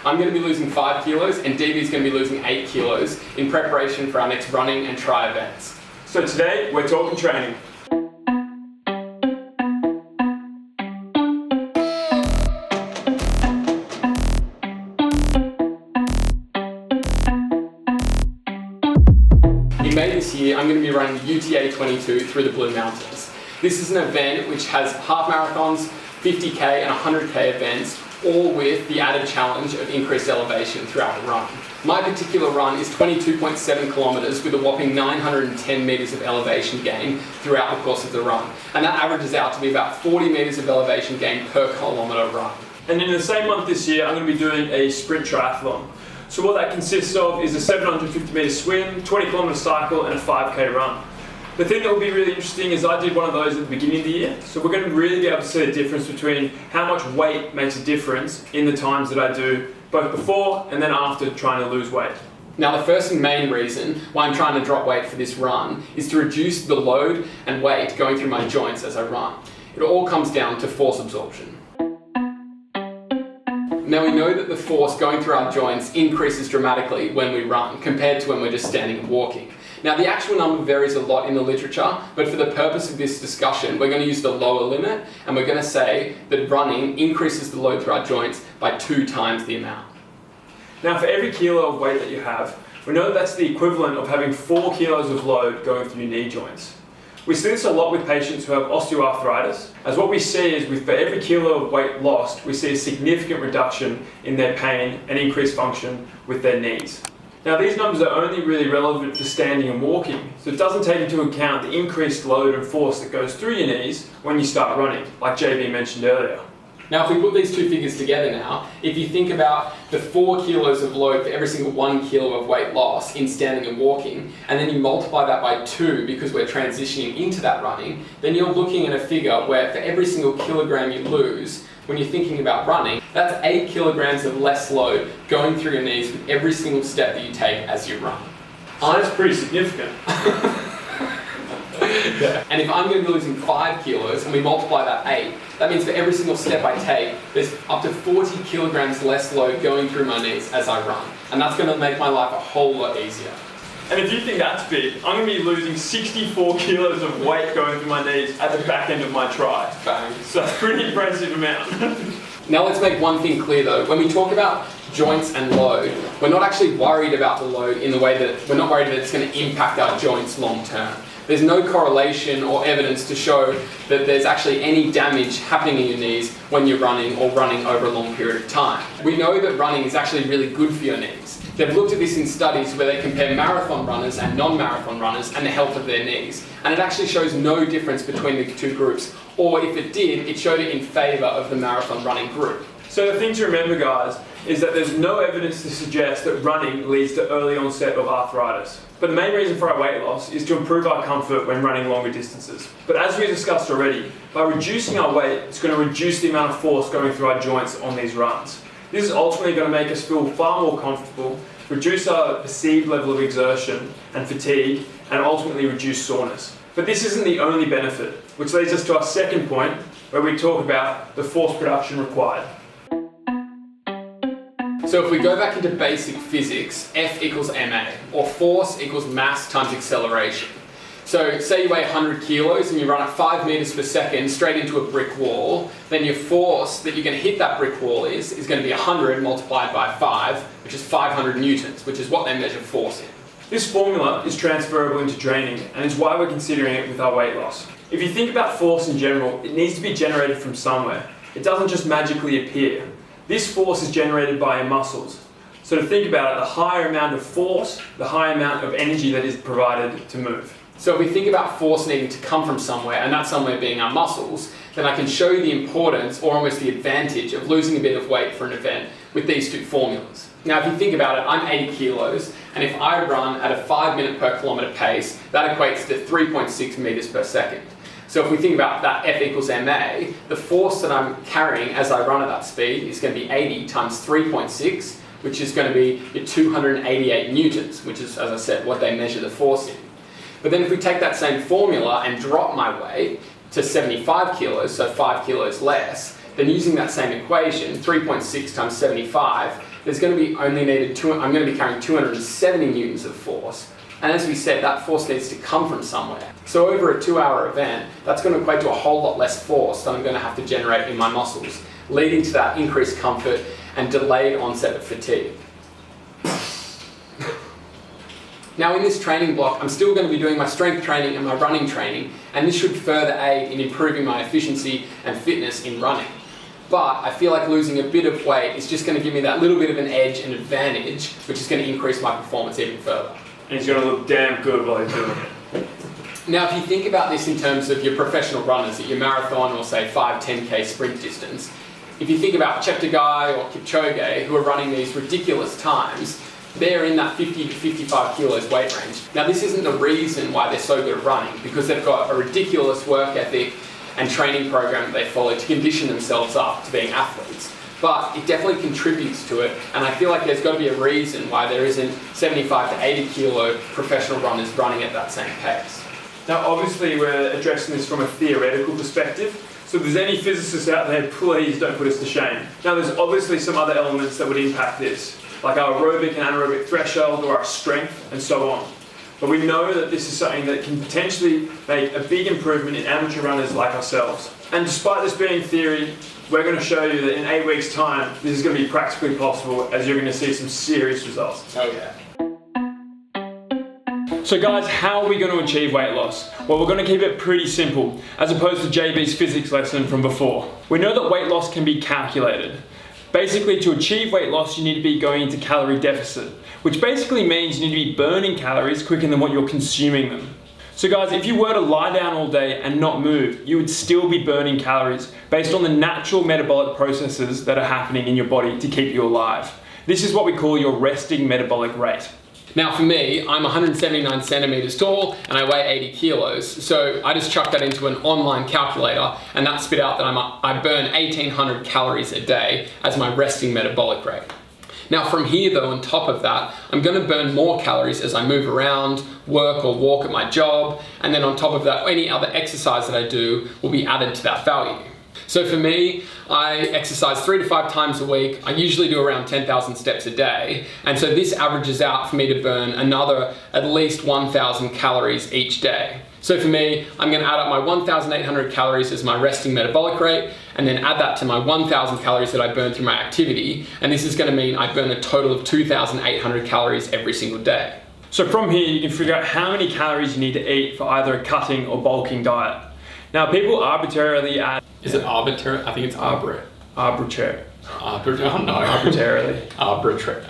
I'm going to be losing 5 kilos and DB is going to be losing 8 kilos in preparation for our next running and tri events. So today, we're talking training. In May this year, I'm going to be running the UTA 22 through the Blue Mountains. This is an event which has half marathons, 50k and 100k events, all with the added challenge of increased elevation throughout the run. My particular run is 22.7 kilometers with a whopping 910 meters of elevation gain throughout the course of the run. And that averages out to be about 40 meters of elevation gain per kilometer run. And in the same month this year, I'm going to be doing a sprint triathlon. So what that consists of is a 750 meter swim, 20 kilometer cycle, and a 5k run. The thing that will be really interesting is I did one of those at the beginning of the year, so we're going to really be able to see the difference between how much weight makes a difference in the times that I do both before and then after trying to lose weight. Now the first and main reason why I'm trying to drop weight for this run is to reduce the load and weight going through my joints as I run. It all comes down to force absorption. Now we know that the force going through our joints increases dramatically when we run compared to when we're just standing and walking. Now the actual number varies a lot in the literature, but for the purpose of this discussion, we're going to use the lower limit and we're going to say that running increases the load through our joints by 2 times the amount. Now for every kilo of weight that you have, we know that that's the equivalent of having 4 kilos of load going through your knee joints. We see this a lot with patients who have osteoarthritis, as what we see is for every kilo of weight lost, we see a significant reduction in their pain and increased function with their knees. Now these numbers are only really relevant for standing and walking, so it doesn't take into account the increased load and force that goes through your knees when you start running, like JB mentioned earlier. Now if we put these two figures together now, if you think about the 4 kilos of load for every single 1 kilo of weight loss in standing and walking, and then you multiply that by 2 because we're transitioning into that running, then you're looking at a figure where for every single kilogram you lose, when you're thinking about running, that's 8 kilograms of less load going through your knees with every single step that you take as you run. So that's pretty significant. Yeah. And if I'm going to be losing 5 kilos and we multiply that 8, that means for every single step I take, there's up to 40 kilograms less load going through my knees as I run. And that's going to make my life a whole lot easier. And if you think that's big, I'm going to be losing 64 kilos of weight going through my knees at the back end of my tri. Bang. So that's a pretty impressive amount. Now let's make one thing clear though. When we talk about joints and load, we're not actually worried about the load in the way that we're not worried that it's going to impact our joints long term. There's no correlation or evidence to show that there's actually any damage happening in your knees when you're running or running over a long period of time. We know that running is actually really good for your knees. They've looked at this in studies where they compare marathon runners and non-marathon runners and the health of their knees. And it actually shows no difference between the two groups. Or if it did, it showed it in favour of the marathon running group. So the thing to remember, guys, is that there's no evidence to suggest that running leads to early onset of arthritis. But the main reason for our weight loss is to improve our comfort when running longer distances. But as we discussed already, by reducing our weight, it's going to reduce the amount of force going through our joints on these runs. This is ultimately going to make us feel far more comfortable, reduce our perceived level of exertion and fatigue, and ultimately reduce soreness. But this isn't the only benefit, which leads us to our second point, where we talk about the force production required. So if we go back into basic physics, F equals ma, or force equals mass times acceleration. So say you weigh 100 kilos and you run at 5 meters per second straight into a brick wall, then your force that you're going to hit that brick wall is going to be 100 multiplied by 5, which is 500 newtons, which is what they measure force in. This formula is transferable into training and is why we're considering it with our weight loss. If you think about force in general, it needs to be generated from somewhere. It doesn't just magically appear. This force is generated by your muscles. So to think about it, the higher amount of force, the higher amount of energy that is provided to move. So if we think about force needing to come from somewhere, and that somewhere being our muscles, then I can show you the importance, or almost the advantage, of losing a bit of weight for an event with these two formulas. Now if you think about it, I'm 80 kilos, and if I run at a 5 minute per kilometre pace, that equates to 3.6 meters per second. So if we think about that F equals ma, the force that I'm carrying as I run at that speed is going to be 80 times 3.6, which is going to be your 288 newtons, which is, as I said, what they measure the force in. But then if we take that same formula and drop my weight to 75 kilos, so 5 kilos less, then using that same equation, 3.6 times 75, there's going to be I'm going to be carrying 270 newtons of force. And as we said, that force needs to come from somewhere. So over a 2-hour event, that's going to equate to a whole lot less force than I'm going to have to generate in my muscles, leading to that increased comfort and delayed onset of fatigue. Now in this training block, I'm still going to be doing my strength training and my running training, and this should further aid in improving my efficiency and fitness in running. But I feel like losing a bit of weight is just going to give me that little bit of an edge and advantage, which is going to increase my performance even further. And he's going to look damn good while he's doing it. Now, if you think about this in terms of your professional runners at your marathon or say 5-10K sprint distance, if you think about Cheptegei or Kipchoge who are running these ridiculous times, they're in that 50 to 55 kilos weight range. Now, this isn't the reason why they're so good at running, because they've got a ridiculous work ethic and training program that they follow to condition themselves up to being athletes. But it definitely contributes to it, and I feel like there's got to be a reason why there isn't 75 to 80 kilo professional runners running at that same pace. Now, obviously, we're addressing this from a theoretical perspective, so if there's any physicists out there, please don't put us to shame. Now, there's obviously some other elements that would impact this, like our aerobic and anaerobic threshold or our strength and so on. But we know that this is something that can potentially make a big improvement in amateur runners like ourselves. And despite this being theory, we're going to show you that in 8 weeks' time, this is going to be practically possible, as you're going to see some serious results. Oh yeah. So guys, how are we going to achieve weight loss? Well, we're going to keep it pretty simple, as opposed to JB's physics lesson from before. We know that weight loss can be calculated. Basically, to achieve weight loss, you need to be going into calorie deficit, which basically means you need to be burning calories quicker than what you're consuming them. So guys, if you were to lie down all day and not move, you would still be burning calories based on the natural metabolic processes that are happening in your body to keep you alive. This is what we call your resting metabolic rate. Now for me, I'm 179 centimeters tall and I weigh 80 kilos. So I just chucked that into an online calculator and that spit out that I burn 1,800 calories a day as my resting metabolic rate. Now from here though, on top of that, I'm going to burn more calories as I move around, work or walk at my job, and then on top of that, any other exercise that I do will be added to that value. So for me, I exercise 3 to 5 times a week. I usually do around 10,000 steps a day. And so this averages out for me to burn another at least 1,000 calories each day. So for me, I'm going to add up my 1,800 calories as my resting metabolic rate, and then add that to my 1,000 calories that I burn through my activity. And this is going to mean I burn a total of 2,800 calories every single day. So from here, you can figure out how many calories you need to eat for either a cutting or bulking diet. Now, people arbitrarily add... Is it arbitrary? I think it's arbitrary. Arbitrary. Oh no. Arbitrarily. Arbitrarily.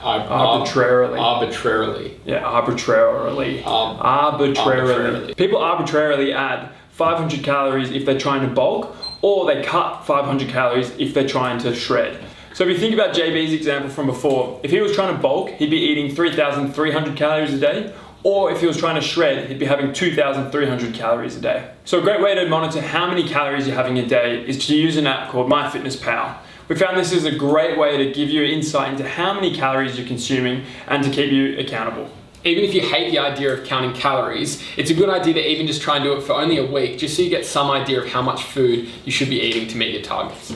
Arbitrarily. Yeah, arbitrarily. Arbitrarily. People arbitrarily add 500 calories if they're trying to bulk, or they cut 500 calories if they're trying to shred. So if you think about JB's example from before, if he was trying to bulk, he'd be eating 3,300 calories a day, or if he was trying to shred, he'd be having 2,300 calories a day. So a great way to monitor how many calories you're having a day is to use an app called MyFitnessPal. We found this is a great way to give you insight into how many calories you're consuming and to keep you accountable. Even if you hate the idea of counting calories, it's a good idea to even just try and do it for only a week, just so you get some idea of how much food you should be eating to meet your targets.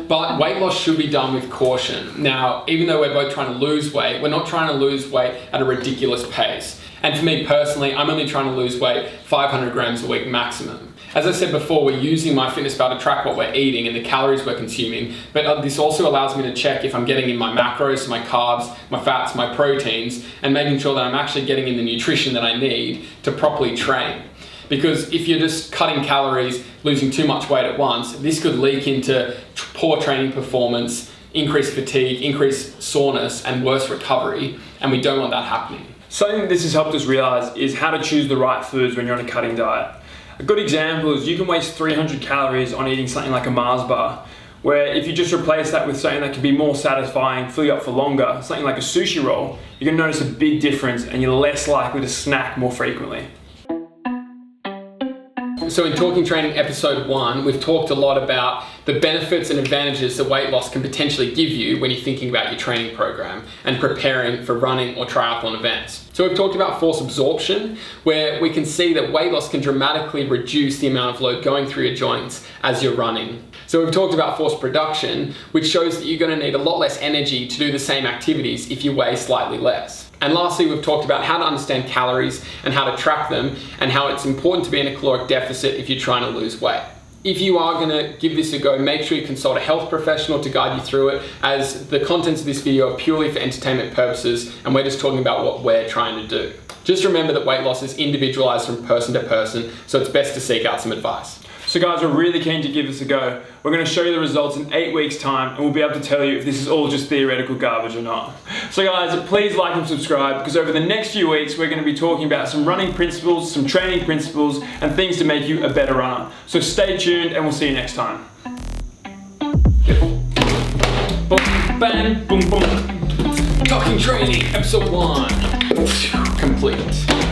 But weight loss should be done with caution. Now, even though we're both trying to lose weight, we're not trying to lose weight at a ridiculous pace. And for me personally, I'm only trying to lose weight 500 grams a week maximum. As I said before, we're using MyFitnessPal to track what we're eating and the calories we're consuming, but this also allows me to check if I'm getting in my macros, my carbs, my fats, my proteins, and making sure that I'm actually getting in the nutrition that I need to properly train. Because if you're just cutting calories, losing too much weight at once, this could leak into poor training performance, increased fatigue, increased soreness, and worse recovery, and we don't want that happening. Something this has helped us realize is how to choose the right foods when you're on a cutting diet. A good example is you can waste 300 calories on eating something like a Mars bar, where if you just replace that with something that can be more satisfying, fill you up for longer, something like a sushi roll, you're going to notice a big difference and you're less likely to snack more frequently. So in Talking Training episode 1, we've talked a lot about the benefits and advantages that weight loss can potentially give you when you're thinking about your training program and preparing for running or triathlon events. So we've talked about force absorption, where we can see that weight loss can dramatically reduce the amount of load going through your joints as you're running. So we've talked about force production, which shows that you're going to need a lot less energy to do the same activities if you weigh slightly less. And lastly, we've talked about how to understand calories and how to track them, and how it's important to be in a caloric deficit if you're trying to lose weight. If you are going to give this a go, make sure you consult a health professional to guide you through it, as the contents of this video are purely for entertainment purposes and we're just talking about what we're trying to do. Just remember that weight loss is individualized from person to person, so it's best to seek out some advice. So guys, we're really keen to give this a go. We're going to show you the results in 8 weeks' time, and we'll be able to tell you if this is all just theoretical garbage or not. So guys, please like and subscribe, because over the next few weeks we're going to be talking about some running principles, some training principles, and things to make you a better runner. So stay tuned, and we'll see you next time. Boom, bang, boom, boom. Talking training, episode 1. Complete.